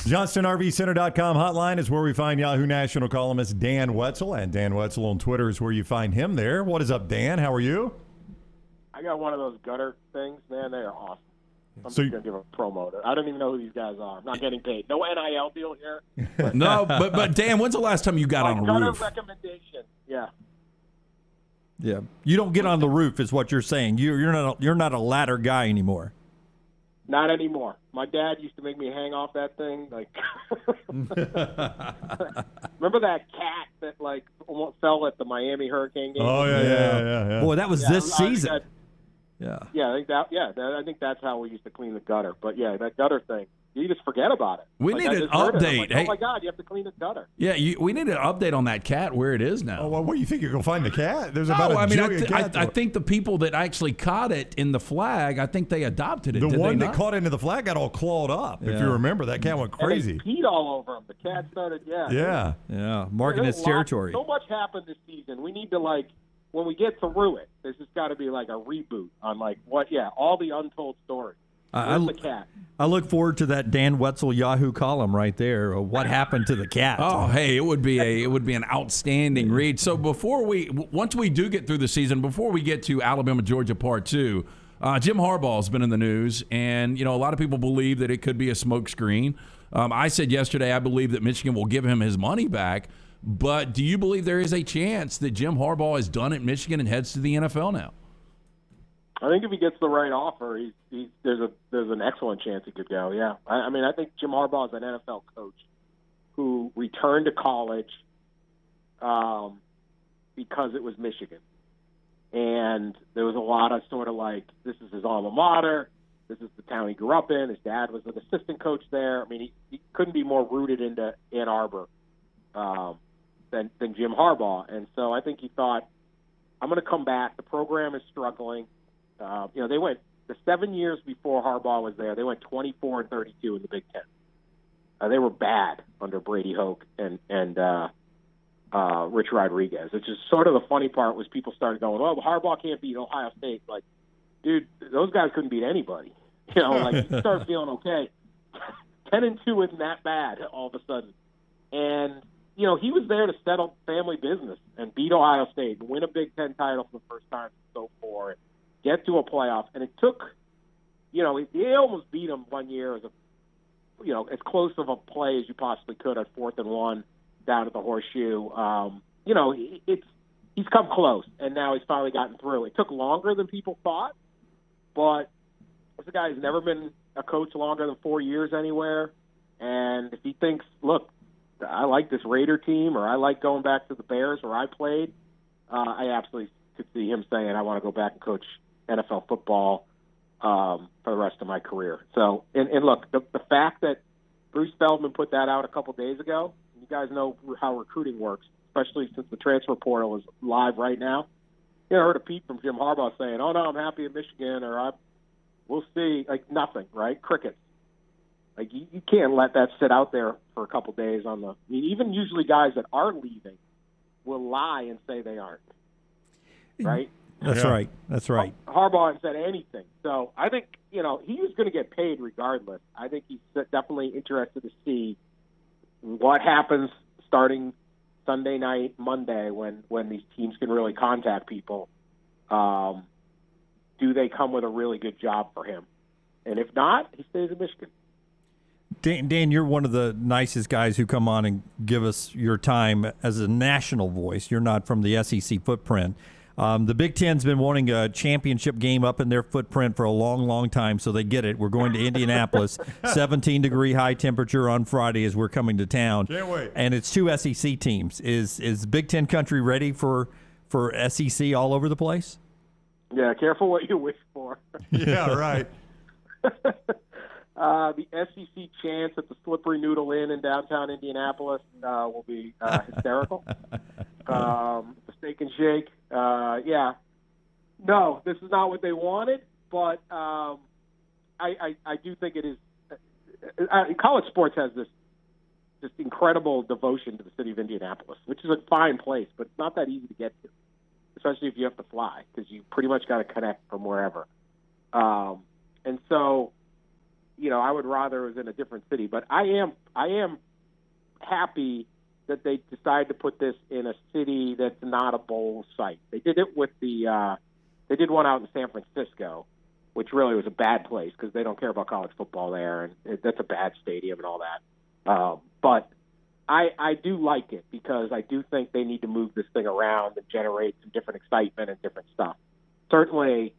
JohnstonRVCenter.com hotline is where we find Yahoo National columnist Dan Wetzel, and Dan Wetzel on Twitter is where you find him there. What is up, Dan? How are you? I got one of those gutter things, man. They are awesome. I'm So just going to give a promo. I don't even know who these guys are. I'm not getting paid. No NIL deal here. No, but Dan, when's the last time you got on a gutter roof? recommendation. Yeah. Yeah, you don't get on the roof, is what you're saying. You're not a ladder guy anymore. Not anymore. My dad used to make me hang off that thing. Like, remember that cat that like almost fell at the Miami Hurricane game? Oh yeah. Boy, that was this season. I think that's how we used to clean the gutter. But yeah, that gutter thing, you just forget about it. We need an update. Like, oh my God, you have to clean the gutter. Yeah, we need an update on that cat, where it is now. Oh, well, what do you think? You're going to find the cat? There's about a jillion cats. I think the people that actually caught it in the flag, I think they adopted it. The Did one they that not? caught into the flag got all clawed up. If Yeah. you remember, that cat went crazy. And they peed all over him. The cat started, Yeah. Marking its territory. So much happened this season. We need to, like, when we get through it, there's just got to be like a reboot on like all the untold stories. Where's the cat? I look forward to that Dan Wetzel Yahoo column right there. What happened to the cat? Oh, hey, it would be an outstanding read. So once we do get through the season, before we get to Alabama Georgia Part 2, Jim Harbaugh has been in the news, and a lot of people believe that it could be a smokescreen. I said yesterday I believe that Michigan will give him his money back. But do you believe there is a chance that Jim Harbaugh is done at Michigan and heads to the NFL now? I think if he gets the right offer, there's an excellent chance he could go. Yeah, I mean, I think Jim Harbaugh is an NFL coach who returned to college because it was Michigan, and there was a lot of sort of like, this is his alma mater, this is the town he grew up in. His dad was an assistant coach there. I mean, he couldn't be more rooted into Ann Arbor than Jim Harbaugh, and so I think he thought, I'm going to come back. The program is struggling. They went the 7 years before Harbaugh was there. They went 24-32 in the Big Ten. They were bad under Brady Hoke and Rich Rodriguez. It's just sort of the funny part was people started going, "Oh, Harbaugh can't beat Ohio State." Like, dude, those guys couldn't beat anybody. Like you start feeling okay. 10-2 isn't that bad all of a sudden, and he was there to settle family business and beat Ohio State and win a Big Ten title for the first time so far. And get to a playoff, and it took, they almost beat him one year as as close of a play as you possibly could at 4th and 1 down at the Horseshoe. He's come close, and now he's finally gotten through. It took longer than people thought, but this guy has never been a coach longer than 4 years anywhere, and if he thinks, look, I like this Raider team, or I like going back to the Bears where I played, I absolutely could see him saying, I want to go back and coach NFL football for the rest of my career. So, and look, the fact that Bruce Feldman put that out a couple days ago, you guys know how recruiting works, especially since the transfer portal is live right now. I heard a peep from Jim Harbaugh saying, "Oh no, I'm happy at Michigan," or we'll see. Like nothing, right? Crickets. Like you can't let that sit out there for a couple days even usually guys that are leaving will lie and say they aren't. Right? That's right. That's right. Harbaugh hasn't said anything. So I think, he was going to get paid regardless. I think he's definitely interested to see what happens starting Sunday night, Monday, when these teams can really contact people. Do they come with a really good job for him? And if not, he stays in Michigan. Dan, you're one of the nicest guys who come on and give us your time as a national voice. You're not from the SEC footprint. The Big Ten's been wanting a championship game up in their footprint for a long, long time, so they get it. We're going to Indianapolis, 17-degree high temperature on Friday as we're coming to town. Can't wait. And it's 2 SEC teams. Is Big Ten country ready for SEC all over the place? Yeah, careful what you wish for. Yeah, right. The SEC chants at the Slippery Noodle Inn in downtown Indianapolis will be hysterical. The Steak and Shake. No, this is not what they wanted, but I do think it is. College sports has this incredible devotion to the city of Indianapolis, which is a fine place, but it's not that easy to get to, especially if you have to fly, because you pretty much got to connect from wherever. And so I would rather it was in a different city. But I am happy that they decided to put this in a city that's not a bowl site. They did it with they did one out in San Francisco, which really was a bad place because they don't care about college football there, and that's a bad stadium and all that. But I do like it because I do think they need to move this thing around and generate some different excitement and different stuff. Certainly,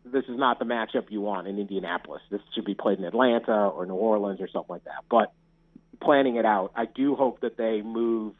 this is not the matchup you want in Indianapolis. This should be played in Atlanta or New Orleans or something like that. But planning it out, I do hope that they move.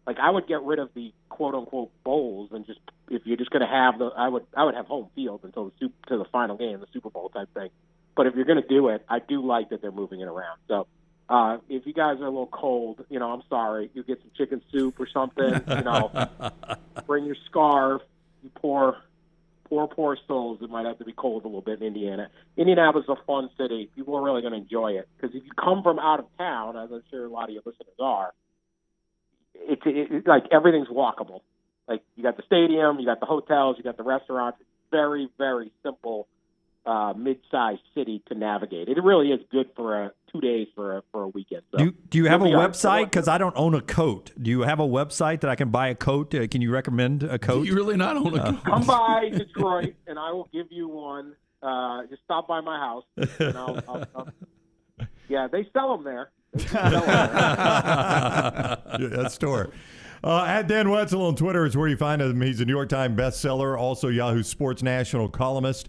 Like, I would get rid of the quote unquote bowls and just, if you're just going to have I would have home field until to the final game, the Super Bowl type thing. But if you're going to do it, I do like that they're moving it around. So if you guys are a little cold, I'm sorry. You get some chicken soup or something. Bring your scarf. You poor souls that might have to be cold a little bit in Indiana. Indianapolis is a fun city. People are really going to enjoy it because if you come from out of town, as I'm sure a lot of your listeners are, it's like everything's walkable. Like, you got the stadium, you got the hotels, you got the restaurants. It's very, very simple, mid-sized city to navigate. It really is good for 2 days for a weekend. So, do you have a website? Because I don't own a coat. Do you have a website that I can buy a coat? Can you recommend a coat? Do you really not own a coat? Come by Detroit, and I will give you one. Just stop by my house, and I'll yeah, they sell them there. That store. At Dan Wetzel on Twitter is where you find him. He's a New York Times bestseller, also Yahoo Sports national columnist.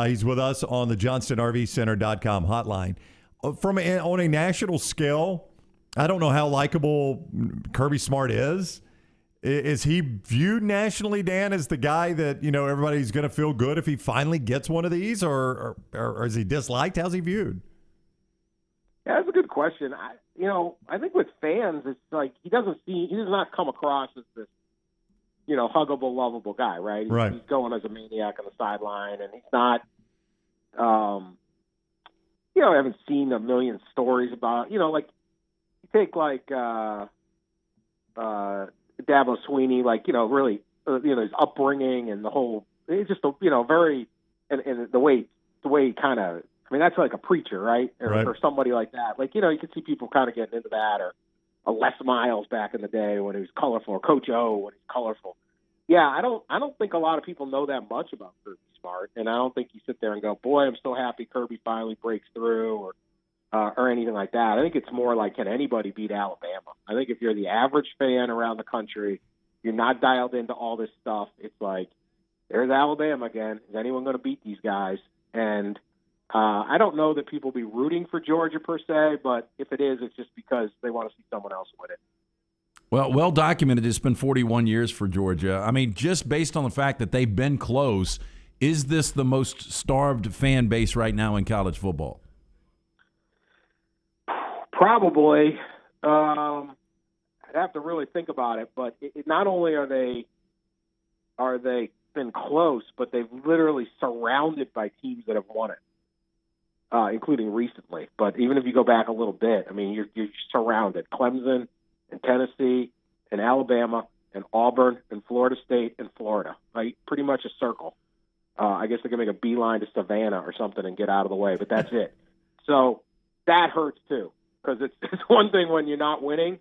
He's with us on the JohnstonRVCenter.com hotline. On a national scale, I don't know how likable Kirby Smart is. Is he viewed nationally, Dan, as the guy that, everybody's going to feel good if he finally gets one of these, or is he disliked? How's he viewed? Yeah, that's a good question. I think with fans, it's like he does not come across as this, huggable, lovable guy, right? Right. He's going as a maniac on the sideline, and he's not. I haven't seen a million stories about. Like, you take Dabo Sweeney, really, his upbringing and the whole. It's just very, and the way he kind of. I mean, that's like a preacher, right? Or somebody like that. Like, you can see people kind of getting into that, or a Les Miles back in the day when he was colorful, or Coach O when he's colorful. Yeah, I don't think a lot of people know that much about Kirby Smart, and I don't think you sit there and go, boy, I'm so happy Kirby finally breaks through, or anything like that. I think it's more like, can anybody beat Alabama? I think if you're the average fan around the country, you're not dialed into all this stuff. It's like, there's Alabama again. Is anyone going to beat these guys? And I don't know that people will be rooting for Georgia per se, but if it is, it's just because they want to see someone else win it. Well documented, it's been 41 years for Georgia. I mean, just based on the fact that they've been close, is this the most starved fan base right now in college football? Probably. I'd have to really think about it, but not only are they been close, but they've literally surrounded by teams that have won it. Including recently. But even if you go back a little bit, I mean, you're surrounded. Clemson and Tennessee and Alabama and Auburn and Florida State and Florida, right? Pretty much a circle. I guess they can make a beeline to Savannah or something and get out of the way, but that's it. So that hurts too, because it's one thing when you're not winning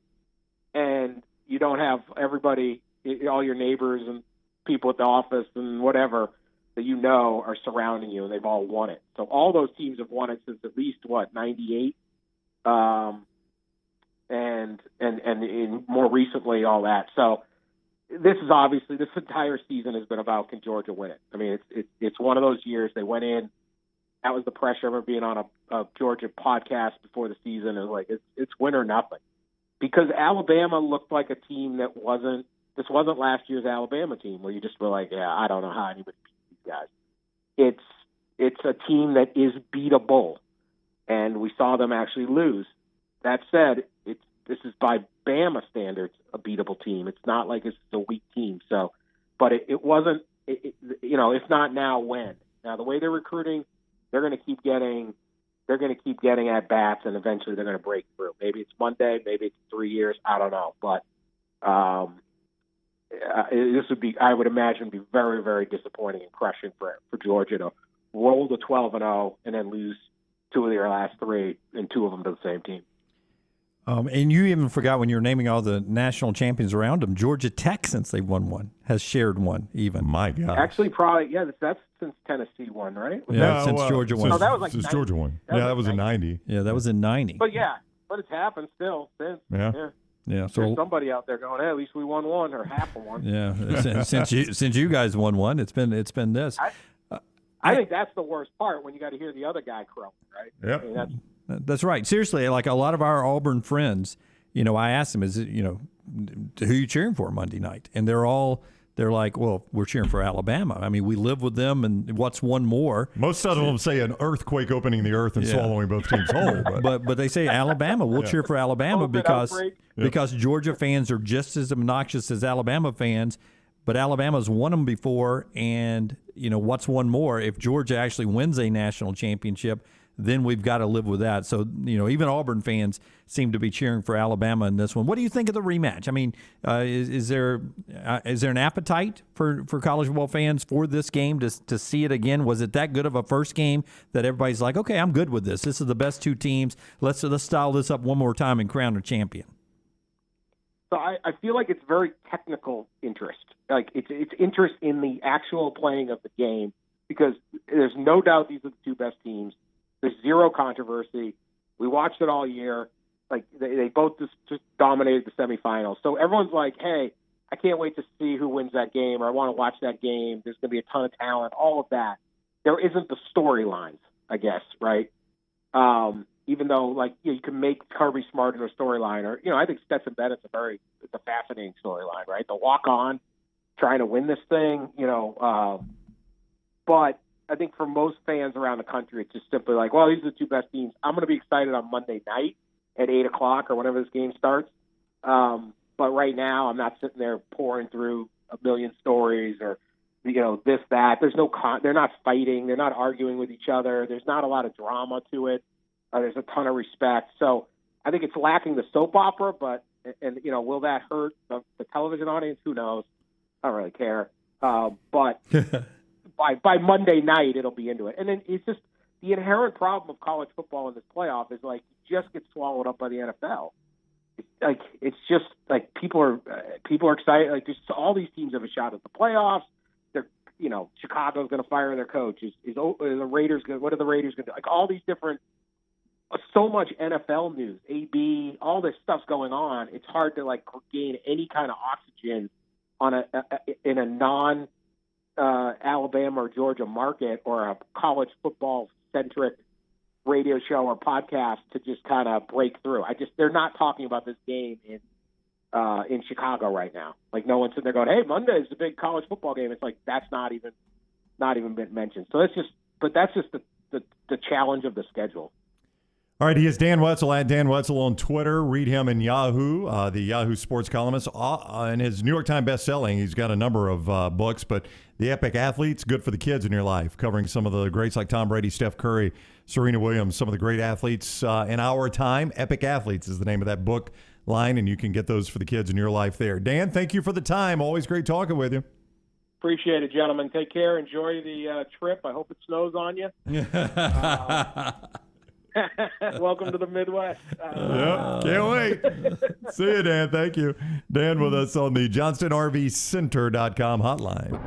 and you don't have everybody, all your neighbors and people at the office and whatever, that are surrounding you, and they've all won it. So all those teams have won it since at least 98, and more recently all that. So this entire season has been about, can Georgia win it? I mean, it's one of those years they went in. That was the pressure of being on a Georgia podcast before the season. It was like it's win or nothing, because Alabama looked like a team that wasn't. This wasn't last year's Alabama team where you just were like, yeah, I don't know how anybody guys. It's a team that is beatable, and we saw them actually lose. That said, this is by Bama standards a beatable team. It's not like it's a weak team. So, but it wasn't. If not now, when? Now the way they're recruiting, they're going to keep getting at bats, and eventually they're going to break through. Maybe it's Monday, maybe it's 3 years. I don't know, but. This would be, I would imagine, be very, very disappointing and crushing for Georgia to roll to 12-0 and then lose 2 of their last 3, and 2 of them to the same team. And you even forgot when you were naming all the national champions around them, Georgia Tech, since they won one, has shared one even. My God. Actually, probably, that's since Tennessee won, right? Since Georgia won. No, that was like since 90. Georgia won. That was in 90. Yeah, that was in 90. But it's happened still since. Yeah. Yeah, There's somebody out there going, hey, at least we won one or half of one. Yeah, since you guys won one, it's been this. I think that's the worst part when you got to hear the other guy crowing, right? Yep. I mean, That's right. Seriously, like a lot of our Auburn friends, I asked them, is it, who you cheering for Monday night? And they're like, well, we're cheering for Alabama. I mean, we live with them, and what's one more? Most of them say an earthquake opening the earth and swallowing both teams whole. But they say Alabama. We'll cheer for Alabama because Georgia fans are just as obnoxious as Alabama fans. But Alabama's won them before, and what's one more? If Georgia actually wins a national championship, then we've got to live with that. So, even Auburn fans seem to be cheering for Alabama in this one. What do you think of the rematch? I mean, is there an appetite for college football fans for this game to see it again? Was it that good of a first game that everybody's like, okay, I'm good with this. This is the best 2 teams. Let's style this up one more time and crown a champion. So I feel like it's very technical interest. Like it's interest in the actual playing of the game, because there's no doubt these are the 2 best teams. There's zero controversy. We watched it all year. Like they both just dominated the semifinals. So everyone's like, hey, I can't wait to see who wins that game, or I want to watch that game. There's going to be a ton of talent, all of that. There isn't the storylines, I guess, right? Even though, you can make Kirby Smart in a storyline, or, I think Stetson Bennett's it's a fascinating storyline, right? The walk-on, trying to win this thing, but I think for most fans around the country, it's just simply like, well, these are the 2 best teams. I'm going to be excited on Monday night at 8 o'clock or whenever this game starts. But right now, I'm not sitting there pouring through a million stories or, this, that. There's no they're not fighting. They're not arguing with each other. There's not a lot of drama to it. There's a ton of respect. So I think it's lacking the soap opera, but will that hurt the television audience? Who knows? I don't really care. But by Monday night, it'll be into it. And then it's just the inherent problem of college football in this playoff is you just get swallowed up by the NFL. It's just people are excited. Just all these teams have a shot at the playoffs. They're Chicago's going to fire their coach. Is the Raiders going? What are the Raiders going to do? All these different. So much NFL news, AB, all this stuff's going on. It's hard to gain any kind of oxygen on in a non Alabama or Georgia market or a college football centric radio show or podcast to just kind of break through. They're not talking about this game in Chicago right now. No one's sitting there going, "Hey, Monday is a big college football game." It's that's not even been mentioned. So that's just the challenge of the schedule. All right, he is Dan Wetzel at Dan Wetzel on Twitter. Read him in Yahoo, the Yahoo Sports columnist. In his New York Times best-selling, he's got a number of books, but The Epic Athletes, good for the kids in your life, covering some of the greats like Tom Brady, Steph Curry, Serena Williams, some of the great athletes in our time. Epic Athletes is the name of that book line, and you can get those for the kids in your life there. Dan, thank you for the time. Always great talking with you. Appreciate it, gentlemen. Take care. Enjoy the trip. I hope it snows on you. Welcome to the Midwest. Yep, can't wait. See you, Dan. Thank you. Dan with us on the JohnstonRVCenter.com hotline.